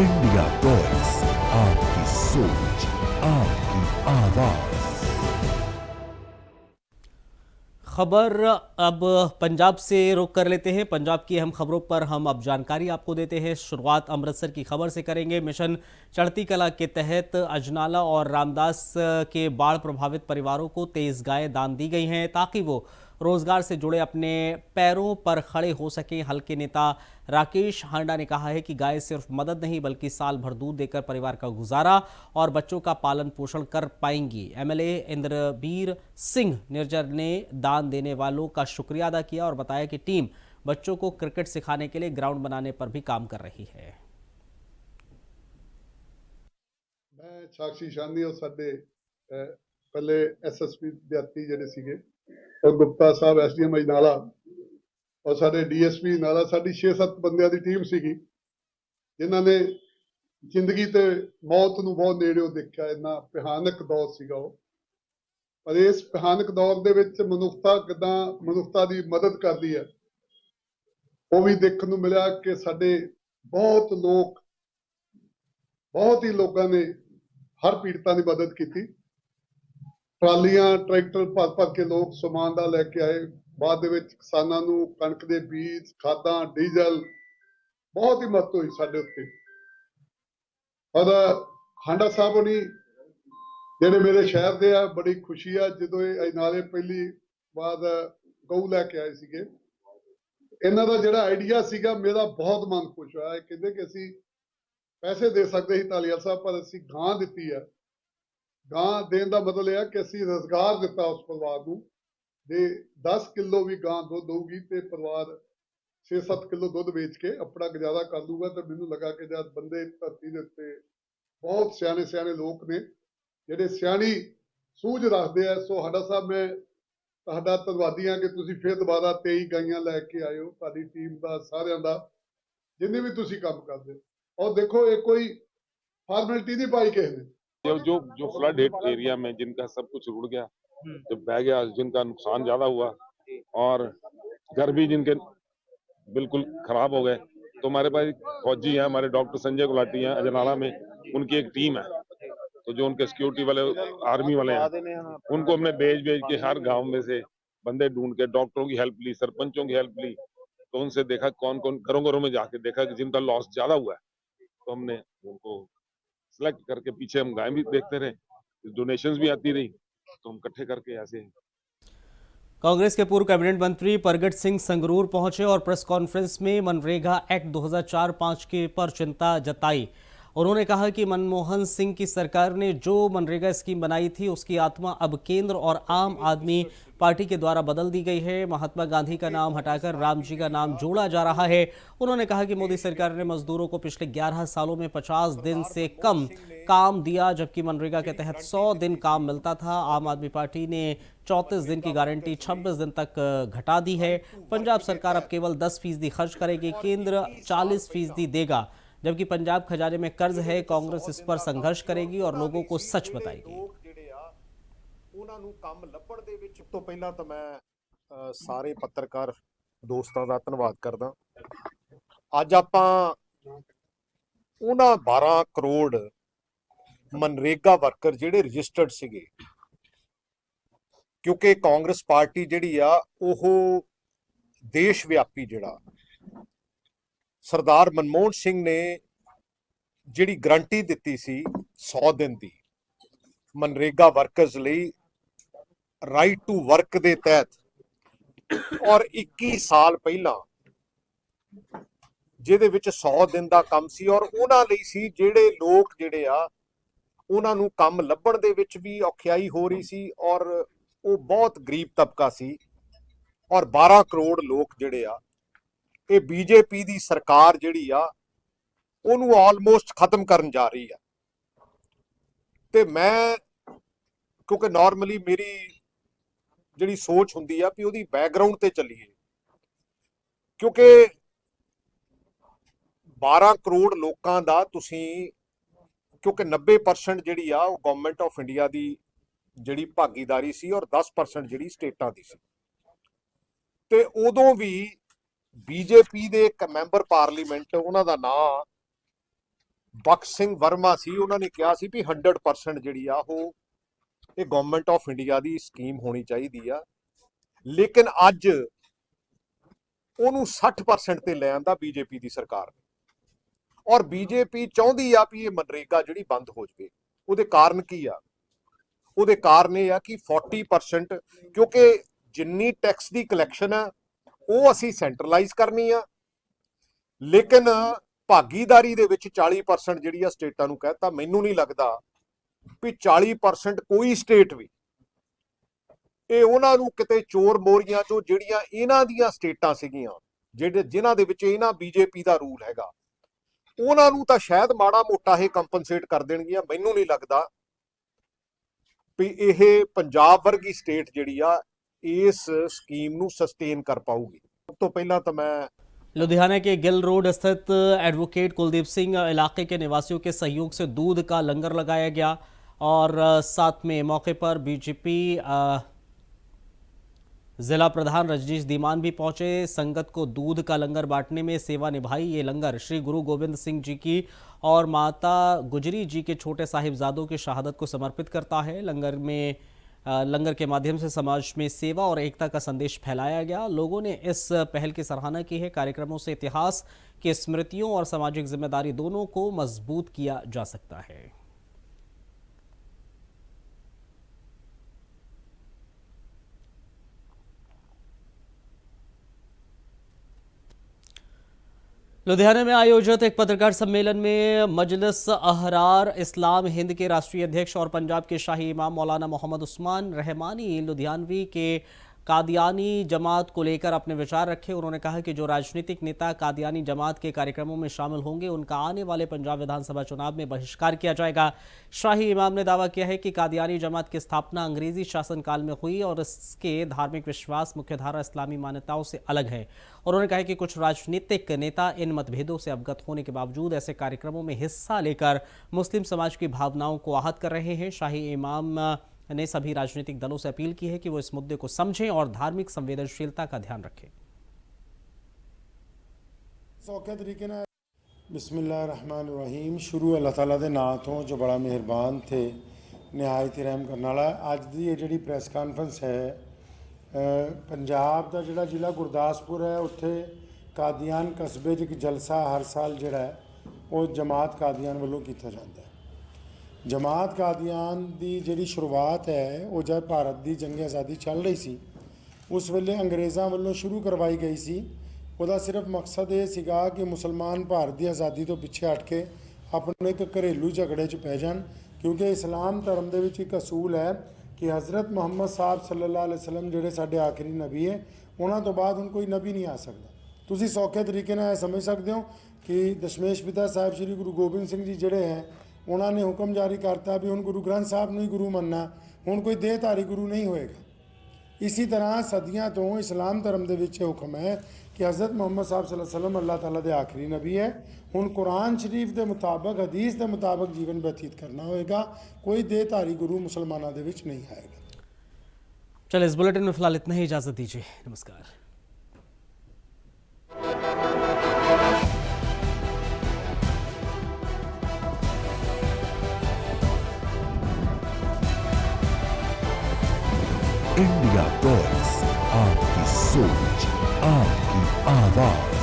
India voice, आपकी सोच, आपकी आवाज। खबर अब पंजाब से रुख कर लेते हैं। पंजाब की अहम खबरों पर हम अब जानकारी आपको देते हैं। शुरुआत अमृतसर की खबर से करेंगे। मिशन चढ़ती कला के तहत अजनाला और रामदास के बाढ़ प्रभावित परिवारों को 23 गायें दान दी गई हैं ताकि वो रोजगार से जुड़े अपने पैरों पर खड़े हो सकें। हल्के नेता राकेश हांडा ने कहा है कि गाय सिर्फ मदद नहीं बल्कि साल भर दूध देकर परिवार का गुजारा और बच्चों का पालन पोषण कर पाएंगी। एमएलए इंद्रबीर सिंह निर्जर ने दान देने वालों का शुक्रिया अदा किया और बताया कि टीम बच्चों को क्रिकेट सिखाने के लिए ग्राउंड बनाने पर भी काम कर रही है। मैं साक्षी शांदी और साडे पहले एसएसपी विद्यार्थी ਜਿਹੜੇ ਸੀਗੇ और गुप्ता साहब एसडीएम अजनाला और साडे डीएसपी नाला साडी 6-7 ਬੰਦਿਆਂ ਦੀ ਟੀਮ ਸੀਗੀ ਜਿਨ੍ਹਾਂ ਨੇ ਜ਼ਿੰਦਗੀ ਤੇ ਮੌਤ ਨੂੰ ਬਹੁਤ ਨੇੜਿਓਂ ਦੇਖਿਆ। ਇੰਨਾ ਭਿਆਨਕ ਦੌਰ ਸੀਗਾ ਉਹ, ਪਰ ਇਸ ਭਿਆਨਕ ਦੌਰ ਦੇ ਵਿੱਚ ਮਨੁੱਖਤਾ ਕਿੱਦਾਂ ਮਨੁੱਖਤਾ ਦੀ ਮਦਦ ਕਰਦੀ ਹੈ ਉਹ ਵੀ ਦੇਖਣ ਨੂੰ ਮਿਲਿਆ ਕਿ ਸਾਡੇ ਬਹੁਤ ਹੀ ਲੋਕਾਂ ਨੇ हर पीड़िता की मदद की। ट्रालियां ट्रैक्टर भर के लोग समान का लैके आए। बाद किसानों को कणक के बीज खादा डीजल बहुत ही मदद हुई साडे उत्ते। और हांडा साहब होनी जेडे मेरे शहर दे आ, बड़ी खुशी आ जो अजनाले पहली बार गऊ लैके आए सीगे। इन्हां दा जिहड़ा आइडिया सीगा मेरा बहुत मन खुश होया। कहंदे कि असीं पैसे दे सकते ही तालियाल साहब पर असीं गां दित्ती है। गां देने का मतलब यह कि असीं रोजगार दिता उस परिवार को। जे 10 किलो भी गां दुध दूगी तो परिवार 6-7 किलो दुध बेच के अपना गुजारा कर लूगा। तो मैनूं लगा कि जब बंदे धरती के उत्ते बहुत सियाने लोग ने जिहड़े सियाणी सूझ रखते हैं। सो हांडा साहब मैं तुहाडा धन्नवादी हाँ कि तुसीं फिर दोबारा 23 गाइयां लैके आए हो। तुहाडी टीम का सारियां दा जिन्ने भी तुसीं काम करदे और देखो ये कोई फॉर्मेलिटी नहीं पाई किसी ने। जो फ्लड हिट एरिया में जिनका सब कुछ रुड़ गया, जब बह गया, जिनका नुकसान ज्यादा हुआ और घर भी जिनके बिल्कुल खराब हो गए, तो हमारे पास फौजी हैं, हमारे डॉक्टर संजय गुलाटी हैं अजनाला में, उनकी एक टीम है। तो जो उनके सिक्योरिटी वाले आर्मी वाले हैं उनको हमने भेज के हर गांव में से बंदे ढूंढ के डॉक्टरों की हेल्प ली, सरपंचों की हेल्प ली। तो उनसे देखा कौन कौन घरों में जाके देखा कि जिनका लॉस ज्यादा हुआ है, तो हमने उनको सिलेक्ट करके पीछे हम गाय भी देखते रहे, डोनेशंस भी आती रही, तो हम इकट्ठे करके ऐसे। कांग्रेस के पूर्व कैबिनेट मंत्री परगट सिंह संगरूर पहुंचे और प्रेस कॉन्फ्रेंस में मनरेगा एक्ट 2004-5 के पर चिंता जताई। उन्होंने कहा कि मनमोहन सिंह की सरकार ने जो मनरेगा स्कीम बनाई थी उसकी आत्मा अब केंद्र और आम आदमी पार्टी के द्वारा बदल दी गई है। महात्मा गांधी का नाम हटाकर राम जी का नाम जोड़ा जा रहा है। उन्होंने कहा कि मोदी सरकार ने मजदूरों को पिछले 11 सालों में 50 दिन से कम काम दिया, जबकि मनरेगा के तहत 100 दिन काम मिलता था। आम आदमी पार्टी ने 34 दिन की गारंटी 26 दिन तक घटा दी है। पंजाब सरकार अब केवल 10% खर्च करेगी, केंद्र 40% देगा, जबकि पंजाब खजाने में कर्ज है। कांग्रेस इस पर संघर्ष करेगी और लोगों को सच बताएगी। ਉਹਨਾਂ ਨੂੰ ਕੰਮ ਲੱਭਣ ਦੇ ਵਿੱਚ ਤੋਂ ਪਹਿਲਾਂ ਤਾਂ ਮੈਂ ਸਾਰੇ ਪੱਤਰਕਾਰ ਦੋਸਤਾਂ ਦਾ ਧੰਨਵਾਦ ਕਰਦਾ। ਅੱਜ ਆਪਾਂ ਉਹਨਾਂ 12 ਕਰੋੜ ਮਨਰੇਗਾ ਵਰਕਰ ਜਿਹੜੇ ਰਜਿਸਟਰਡ ਸੀਗੇ, ਕਿਉਂਕਿ ਕਾਂਗਰਸ ਪਾਰਟੀ ਜਿਹੜੀ ਆ ਉਹ ਦੇਸ਼ ਵਿਆਪੀ ਜਿਹੜਾ ਸਰਦਾਰ ਮਨਮੋਹਨ ਸਿੰਘ ਨੇ ਜਿਹੜੀ ਗਰੰਟੀ ਦਿੱਤੀ ਸੀ 100 ਦਿਨ ਦੀ मनरेगा वर्कर्स ਲਈ राइट टू वर्क ਦੇ ਤਹਿਤ, ਔਰ 21 ਸਾਲ ਪਹਿਲਾਂ ਜਿਹਦੇ ਵਿੱਚ 100 ਦਿਨ ਦਾ ਕੰਮ ਸੀ ਔਰ ਉਹਨਾਂ ਲਈ ਸੀ ਜਿਹੜੇ ਲੋਕ ਜਿਹੜੇ ਆ ਉਹਨਾਂ ਨੂੰ ਕੰਮ ਲੱਭਣ ਦੇ ਵਿੱਚ ਵੀ ਔਖਿਆਈ ਹੋ ਰਹੀ ਸੀ ਔਰ ਉਹ ਬਹੁਤ ਗਰੀਬ ਤਬਕਾ ਸੀ। ਔਰ 12 ਕਰੋੜ ਲੋਕ ਜਿਹੜੇ ਆ ਇਹ ਬੀਜੇਪੀ ਦੀ ਸਰਕਾਰ ਜਿਹੜੀ ਆ ਉਹਨੂੰ ਆਲਮੋਸਟ ਖਤਮ ਕਰਨ ਜਾ ਰਹੀ ਆ। ਤੇ ਮੈਂ ਕਿਉਂਕਿ ਨਾਰਮਲੀ ਮੇਰੀ ਜਿਹੜੀ ਸੋਚ ਹੁੰਦੀ ਆ ਵੀ ਉਹਦੀ ਬੈਕਗਰਾਉਂਡ ਤੇ ਚੱਲੀਏ, ਕਿਉਂਕਿ 12 ਕਰੋੜ ਲੋਕਾਂ ਦਾ ਤੁਸੀਂ ਕਿਉਂਕਿ 90% ਜਿਹੜੀ ਆ ਉਹ ਗਵਰਨਮੈਂਟ ਆਫ ਇੰਡੀਆ ਦੀ ਜਿਹੜੀ ਭਾਗੀਦਾਰੀ ਸੀ ਔਰ 10% ਜਿਹੜੀ ਸਟੇਟਾਂ ਦੀ ਸੀ। ਤੇ ਉਦੋਂ ਵੀ ਬੀਜੇਪੀ ਦੇ ਇੱਕ ਮੈਂਬਰ ਪਾਰਲੀਮੈਂਟ, ਉਹਨਾਂ ਦਾ ਨਾਂ ਬਖਸ਼ ਸਿੰਘ ਵਰਮਾ ਸੀ, ਉਹਨਾਂ ਨੇ ਕਿਹਾ ਸੀ ਵੀ 100% ਜਿਹੜੀ ਆ ਉਹ ਇਹ government of India the scheme ਹੋਣੀ ਚਾਹੀਦੀ ਆ, ਲੇਕਿਨ ਅੱਜ ਉਹਨੂੰ 60% ਤੇ ਲੈ ਆਂਦਾ ਬੀਜੇਪੀ ਦੀ ਸਰਕਾਰ ਨੇ। ਔਰ ਬੀਜੇਪੀ ਚਾਹੁੰਦੀ ਆ ਵੀ ਇਹ ਮਨਰੇਗਾ ਜਿਹੜੀ ਬੰਦ ਹੋ ਜਾਵੇ। ਉਹਦੇ ਕਾਰਨ ਕੀ ਆ? ਉਹਦੇ ਕਾਰਨ ਇਹ ਆ ਕਿ 40%, ਕਿਉਂਕਿ ਜਿੰਨੀ ਟੈਕਸ ਦੀ ਕਲੈਕਸ਼ਨ ਆ ਉਹ ਅਸੀਂ ਸੈਂਟਰਲਾਈਜ਼ ਕਰਨੀ ਆ, ਲੇਕਿਨ ਭਾਗੀਦਾਰੀ ਦੇ ਵਿੱਚ 40% ਜਿਹੜੀ ਆ ਸਟੇਟਾਂ ਨੂੰ ਕਹਿਤਾ। ਮੈਨੂੰ ਨਹੀਂ ਲੱਗਦਾ ਵੀ 40% ਕੋਈ ਸਟੇਟ ਵੀ ਇਹ ਉਹਨਾਂ ਨੂੰ ਕਿਤੇ ਚੋਰ ਮੋਰੀਆਂ ਚੋਂ ਜਿਹੜੀਆਂ ਇਹਨਾਂ ਦੀਆਂ ਸਟੇਟਾਂ ਸੀਗੀਆਂ ਜਿਨ੍ਹਾਂ ਦੇ ਵਿੱਚ ਇਹਨਾਂ ਬੀਜੇਪੀ ਦਾ ਰੂਲ ਹੈਗਾ, ਉਹਨਾਂ ਨੂੰ ਤਾਂ ਸ਼ਾਇਦ ਮਾੜਾ ਮੋਟਾ ਇਹ ਕੰਪਨਸੇਟ ਕਰ ਦੇਣਗੀਆਂ। ਮੈਨੂੰ ਨਹੀਂ ਲੱਗਦਾ ਵੀ ਇਹ ਪੰਜਾਬ ਵਰਗੀ ਸਟੇਟ ਜਿਹੜੀ ਆ ਇਸ ਸਕੀਮ ਨੂੰ ਸਸटेन कर पाऊगी। ਸਭ ਤੋਂ ਪਹਿਲਾਂ ਤਾਂ मैं लुधियाना के गिल रोड स्थित एडवोकेट कुलदीप सिंह इलाके के निवासियों के सहयोग से दूध का लंगर लगाया गया और साथ में मौके पर बीजेपी जिला प्रधान रजनीश दीमान भी पहुंचे। संगत को दूध का लंगर बांटने में सेवा निभाई। ये लंगर श्री गुरु गोविंद सिंह जी की और माता गुजरी जी के छोटे साहिबजादों की शहादत को समर्पित करता है। लंगर के माध्यम से समाज में सेवा और एकता का संदेश फैलाया गया। लोगों ने इस पहल की सराहना की है। कार्यक्रमों से इतिहास की स्मृतियों और सामाजिक जिम्मेदारी दोनों को मजबूत किया जा सकता है। लुधियाना में आयोजित एक पत्रकार सम्मेलन में मजलिस अहरार इस्लाम हिंद के राष्ट्रीय अध्यक्ष और पंजाब के शाही इमाम मौलाना मोहम्मद उस्मान रहमानी लुधियानवी के कादियानी जमात को लेकर अपने विचार रखे। उन्होंने कहा कि जो राजनीतिक नेता कादियानी जमात के कार्यक्रमों में शामिल होंगे उनका आने वाले पंजाब विधानसभा चुनाव में बहिष्कार किया जाएगा। शाही इमाम ने दावा किया है कि कादियानी जमात की स्थापना अंग्रेजी शासनकाल में हुई और इसके धार्मिक विश्वास मुख्यधारा इस्लामी मान्यताओं से अलग है। उन्होंने कहा कि कुछ राजनीतिक नेता इन मतभेदों से अवगत होने के बावजूद ऐसे कार्यक्रमों में हिस्सा लेकर मुस्लिम समाज की भावनाओं को आहत कर रहे हैं। शाही इमाम ने सभी राजनीतिक दलों से अपील की है कि वो इस मुद्दे को समझें और धार्मिक संवेदनशीलता का ध्यान रखें। सौखे तरीके ना बिस्मिल्लाहिर्रहमानिर्रहीम। शुरू अल्लाह ताला दे नाम तो जो बड़ा मेहरबान थे, निहायत ही रहम करने वाला। अज दी ये जिहड़ी प्रैस कॉन्फ्रेंस है पंजाब दा जिहड़ा जिला गुरदासपुर है उत्थे कादियान कस्बे च एक जलसा हर साल जिहड़ा है वो जमात कादियान वालों कीता जाता है। जमात कादियान की जी शुरुआत है वो जब भारत की जंग आज़ादी चल रही सी उस वेले अंग्रेज़ों वालों शुरू करवाई गई सी। उसका सिर्फ मकसद ये सीगा कि मुसलमान भारत की आज़ादी तो पिछे हट के अपने एक घरेलू झगड़े च पै जान, क्योंकि इस्लाम धर्म के विच एक असूल है कि हज़रत मुहम्मद साहब सल्लल्लाहु अलैहि वसल्लम जिहड़े साडे आखिरी नबी है उन्होंने तो बाद हुण कोई नबी नहीं आ सकता। तुसीं सौखे तरीके नाल समझ सकते हो कि दशमेश पिता साहब श्री गुरु गोबिंद सिंह जी जिहड़े हैं उन्होंने हुक्म जारी करता भी हुण गुरु ग्रंथ साहब नूं ही गुरु मनना, हुण कोई देहधारी गुरु नहीं होएगा। इसी तरह सदियां तो इस्लाम धर्म दे विच हुक्म है कि हज़रत मुहम्मद साहब सल्लल्लाहु अलैहि वसल्लम अल्लाह ताला दे आखिरी नबी है। हुण कुरान शरीफ के मुताबिक हदीस के मुताबिक जीवन व्यतीत करना होएगा, कोई देहधारी गुरु मुसलमानों दे विच नहीं आएगा। चलिए इस बुलेटिन में फिलहाल इतना ही, इजाजत दीजिए, नमस्कार। इंडिया टॉक्स, आपकी सोच, आपकी आवाज।